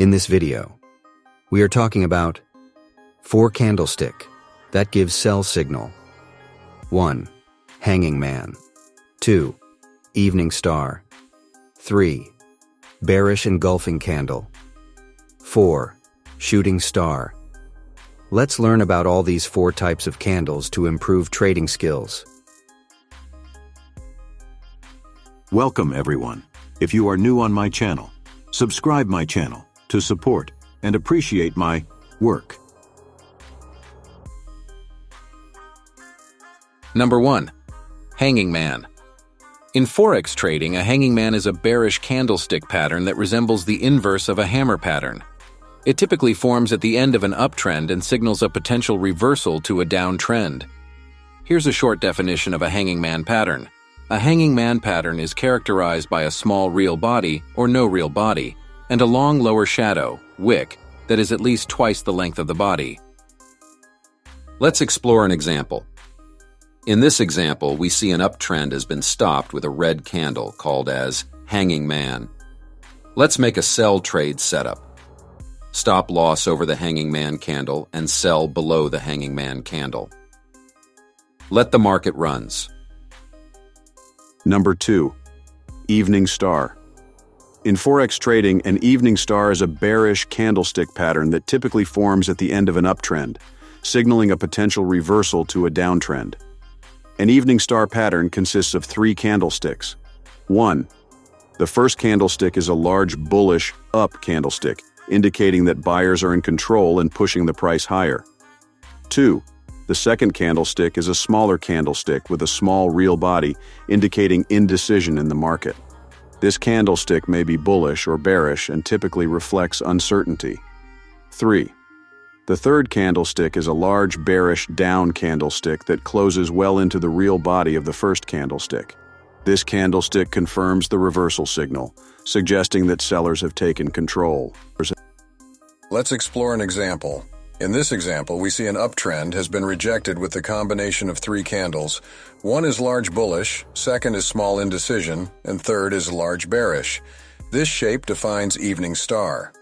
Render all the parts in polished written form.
In this video, we are talking about 4 candlestick that gives sell signal. 1. Hanging man. 2. Evening star. 3. Bearish engulfing candle. 4. Shooting star. Let's learn about all these 4 types of candles to improve trading skills. Welcome everyone. If you are new on my channel, subscribe my channel to support and appreciate my work. Number 1. Hanging man. In Forex trading, a hanging man is a bearish candlestick pattern that resembles the inverse of a hammer pattern. It typically forms at the end of an uptrend and signals a potential reversal to a downtrend. Here's a short definition of a hanging man pattern. A hanging man pattern is characterized by a small real body or no real body, and a long lower shadow, wick, that is at least twice the length of the body. Let's explore an example. In this example, we see an uptrend has been stopped with a red candle called as hanging man. Let's make a sell trade setup. Stop loss over the hanging man candle and sell below the hanging man candle. Let the market runs. Number 2. Evening star. In Forex trading, an evening star is a bearish candlestick pattern that typically forms at the end of an uptrend, signaling a potential reversal to a downtrend. An evening star pattern consists of 3 candlesticks. 1. The first candlestick is a large bullish up candlestick, indicating that buyers are in control and pushing the price higher. 2. The second candlestick is a smaller candlestick with a small real body, indicating indecision in the market. This candlestick may be bullish or bearish and typically reflects uncertainty. 3. The third candlestick is a large bearish down candlestick that closes well into the real body of the first candlestick. This candlestick confirms the reversal signal, suggesting that sellers have taken control. Let's explore an example. In this example, we see an uptrend has been rejected with the combination of 3 candles. 1 is large bullish, 2nd is small indecision, and 3rd is large bearish. This shape defines evening star.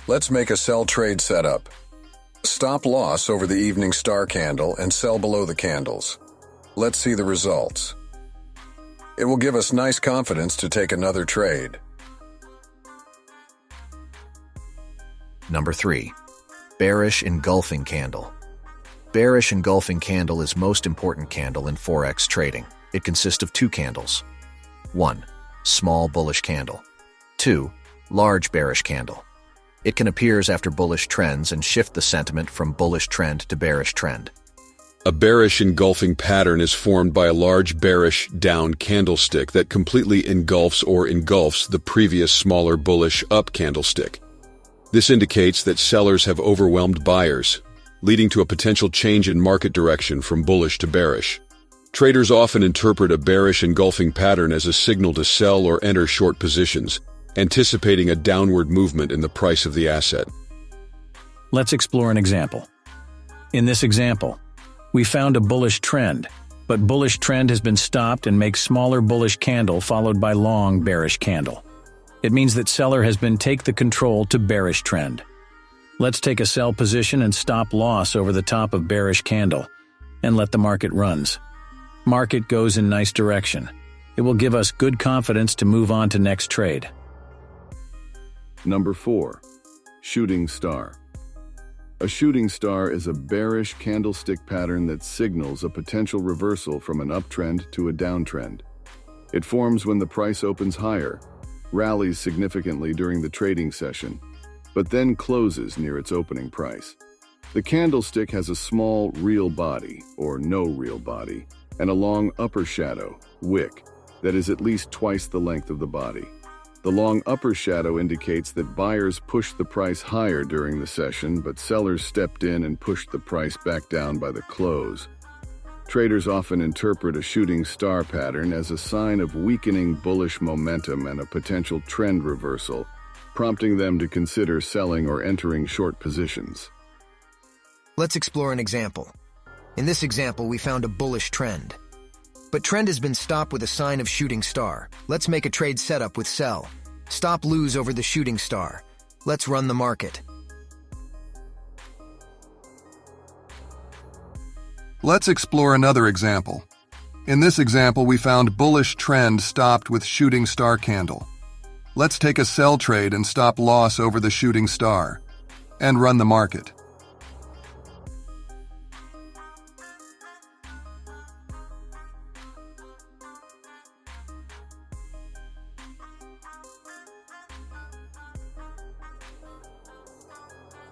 Let's make a sell trade setup. Stop loss over the evening star candle and sell below the candles. Let's see the results. It will give us nice confidence to take another trade. Number 3. Bearish engulfing candle. Bearish engulfing candle is most important candle in Forex trading. It consists of 2 candles. 1. Small bullish candle. 2. Large bearish candle. It can appear after bullish trends and shift the sentiment from bullish trend to bearish trend. A bearish engulfing pattern is formed by a large bearish down candlestick that completely engulfs the previous smaller bullish up candlestick. This indicates that sellers have overwhelmed buyers, leading to a potential change in market direction from bullish to bearish. Traders often interpret a bearish engulfing pattern as a signal to sell or enter short positions, anticipating a downward movement in the price of the asset. Let's explore an example. In this example, we found a bullish trend, but bullish trend has been stopped and makes smaller bullish candle followed by long bearish candle. It means that seller has been take the control to bearish trend. Let's take a sell position and stop loss over the top of bearish candle and let the market runs. Market goes in nice direction. It will give us good confidence to move on to next trade. Number 4. Shooting star. A shooting star is a bearish candlestick pattern that signals a potential reversal from an uptrend to a downtrend. It forms when the price opens higher, rallies significantly during the trading session, but then closes near its opening price. The candlestick has a small real body, or no real body, and a long upper shadow, wick, that is at least twice the length of the body. The long upper shadow indicates that buyers pushed the price higher during the session, but sellers stepped in and pushed the price back down by the close. Traders often interpret a shooting star pattern as a sign of weakening bullish momentum and a potential trend reversal, prompting them to consider selling or entering short positions. Let's explore an example. In this example, we found a bullish trend. But trend has been stopped with a sign of shooting star. Let's make a trade setup with sell. Stop lose over the shooting star. Let's run the market. Let's explore another example. In this example, we found bullish trend stopped with shooting star candle. Let's take a sell trade and stop loss over the shooting star, and run the market.